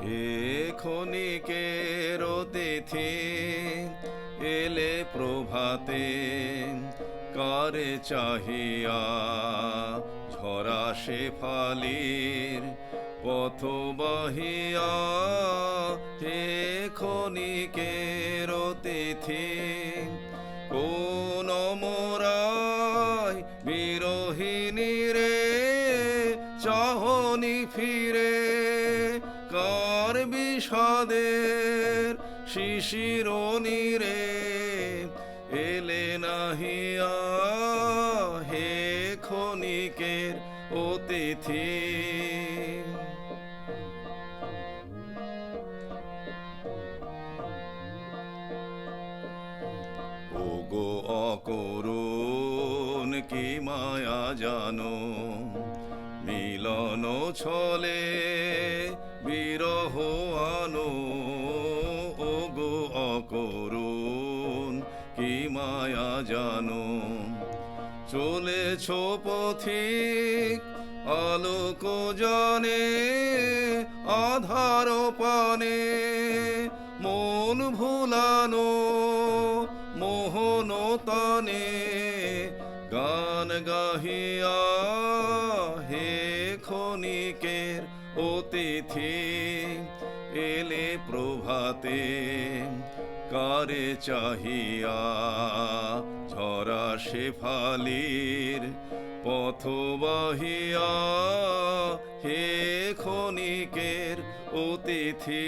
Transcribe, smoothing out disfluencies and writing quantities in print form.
হে ক্ষণিকের অতিথি এলে প্রভাতে, কারে চাহিয়া ঝরা শেফালির পথ বাহিয়া। হে ক্ষণিকের অতিথি কোন মোরায় বিরহিনী রে, চাহনি ফিরে কার বিষাদের শিশিরনি রে, এলে নাহিয়া হে ক্ষণিকের অতিথি। ওগো অকরুণ কি মায়া জানো, মিলন ছলে বিরহ আনো। ওগো অকরুণ কি মায়া জানো, চলেছ পথিক আলোক জানে আধার পানে, মন ভুলানো মোহন তানে গান গাহিয়া। হে ক্ষণিকের অতিথি এলে প্রভাতে, কারে চাহিয়া ঝরা শেফালির পথ বাহিয়া। হে ক্ষণিকের অতিথি।